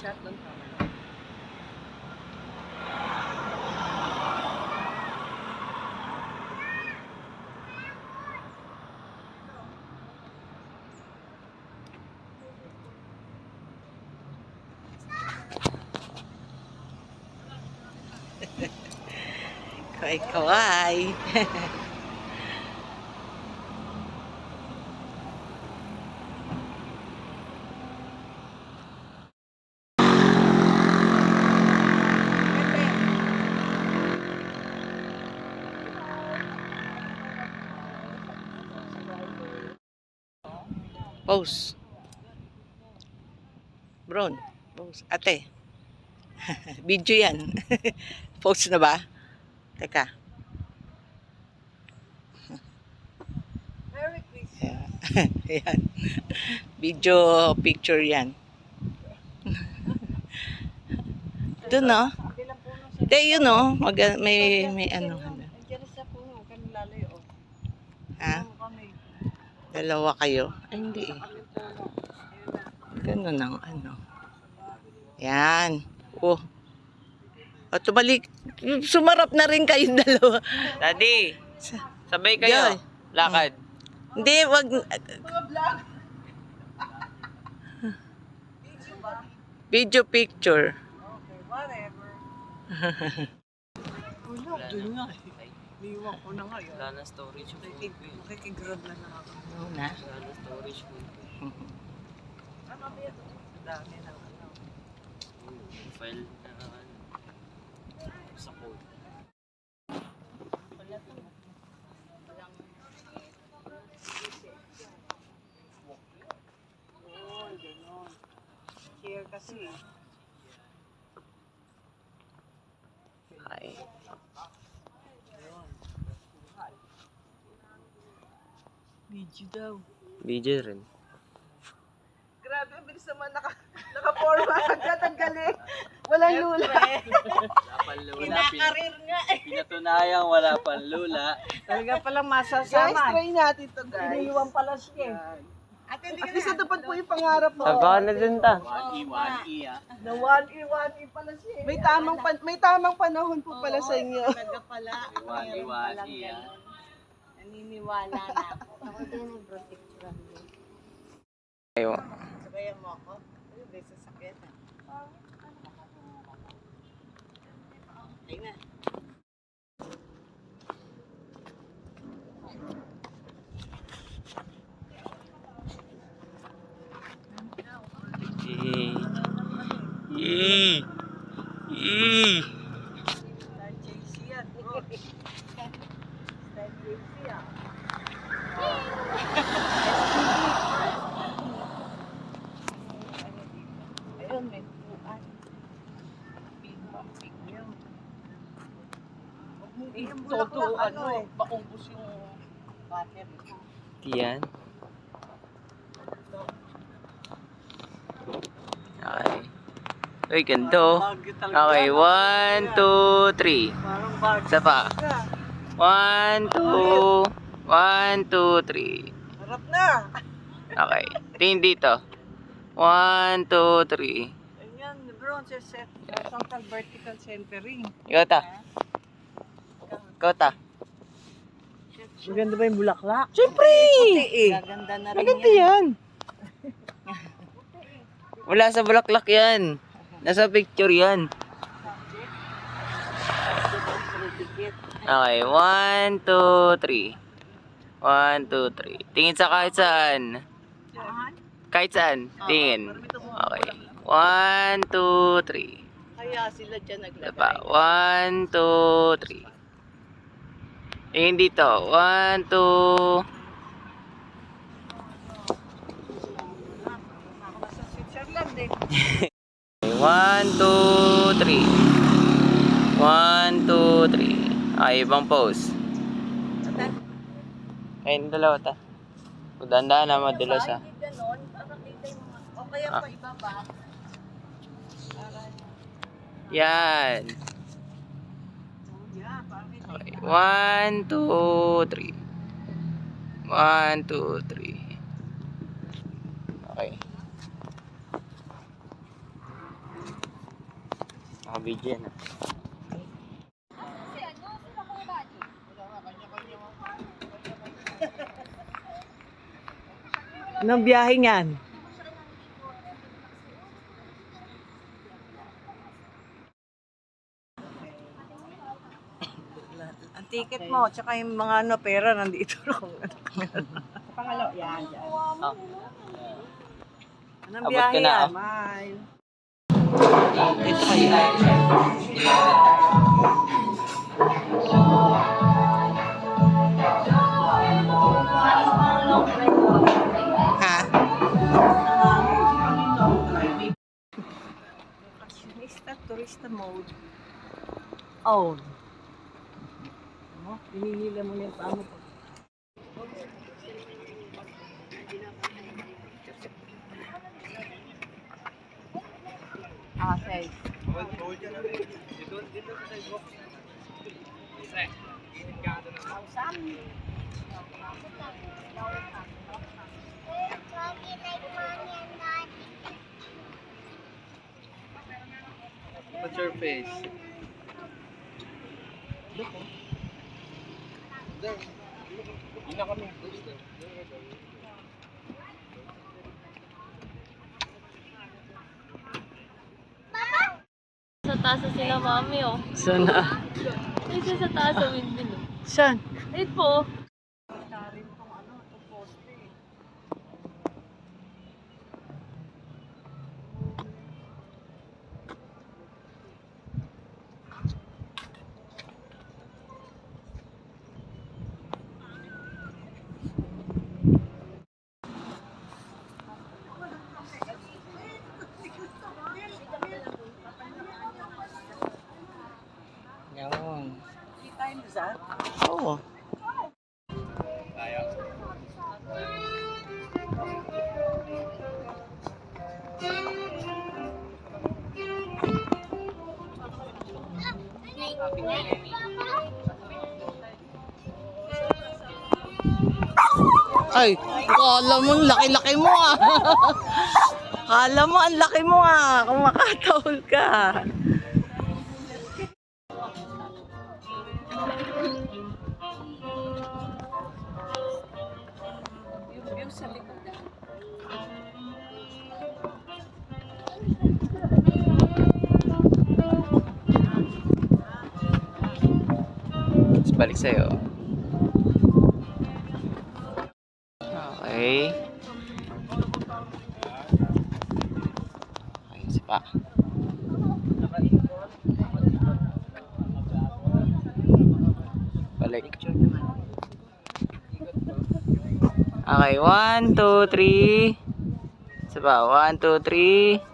Shot doon tama. Kawai-kawai. Pose. Brown. Pose. Ate. Video yan. Pose na ba? Teka. Merry Christmas. Yeah. Ayan. Video picture yan. Doon no? Bilang puno siya. Hindi yun no? May ano. Andiyan sa puno. Kami lalayo. Ha? Kami. Dalawa kayo? Ay hindi eh. Kami puno. Ganun ang ano. Yan. Oh. O tumalik. Sumarap na rin kayong dalawa. Daddy, sabay kayo. Yoy. Lakad. Hindi, wag. Mga vlog. Video picture. Okay, whatever. Wala, doon nga eh. Iiwan ko na nga yun. Wala na storage full ko eh. Makikigrab na lang ako. Ano na? Wala na storage full ko. Dami na ano. File na sa code. Oo, gano'n. Here kasi. Ay. Video daw. Video rin. Grabe, ang bilis naman naka-forward. Ang galing. Walang lula. Wala pang lula. Kinakarir nga eh. Pinatunayang wala pang lula. Talaga palang masasama. Guys, try natin to guys. Iniiwan pala siya. Ate, hindi ka na. Natupad po yung pangarap mo. Saba na din ta. 1E ah. Na 1E pala siya. May tamang panahon po pala sa inyo. Talaga pala. Wani ah. Naniniwala na ako. Ako din yung protecturan mo. Ayo. Sabayan mo ako. Ayun, may sasakyan na. Okay na. Style JC yan, bro. Style JC ah. Ayun, may buwan. Pig yun. Yung bulaklak, ano eh. Maubos yung battery. Yan. Okay. Uy, ganito. Okay, 1, 2, 3. Parang bag. Isa pa. 1, 2, 1, 2, 3. Harap na. Okay. Tingin dito. 1, 2, 3. Ayan, bro, set horizontal vertical centering. Ikaw ta. Ikaw ta. Maganda ba yung bulaklak? Siyempre! Gaganda na rin Maganda yan. Wala sa bulaklak yan. Nasa picture yan. Okay, 1, 2, 3. 1, 2, 3. Tingin sa kahit saan. Kahit saan. Tingin. Okay. 1, 2, 3. Kaya sila dyan Ito naglagay. pa. 1, 2, 3. Tingin dito. 1, 2. Nasa Switzerland eh. 1, 2, 3. 1, 2, 3. Okay, ibang pose. Ayun, dalawa ta. Kudandaan na madulas ha. Hindi ganon, para kita yung mga, o kaya pa ibaba. Para, Yan. yeah, para kita Okay. 1, 2, 3. 1, 2, 3. Okay. Naka-video yan. Anong biyahe niyan? Ang ticket mo, tsaka yung mga ano, pera nandito lang. Pangalaw, yan. Oh. Anong Abot biyahe ka na, yan? oh. Bye. Ha? Turista mode. Oh. Hinihila mo yung pamo ko. Okay. What's your face? Sa taas na sila, mami, oh. Saan na? Isa sa taas sa windmill, oh. Saan? Ayun po, oh. Yun. Oo. Ay, kala mo, ang laki-laki mo ah. Kala mo, ang laki mo ah. Kung makatahol ka. Let's balik sa'yo. Okay. Okay, isa pa. Balik. Okay, 1, 2, 3. Isa pa, 1, 2, 3.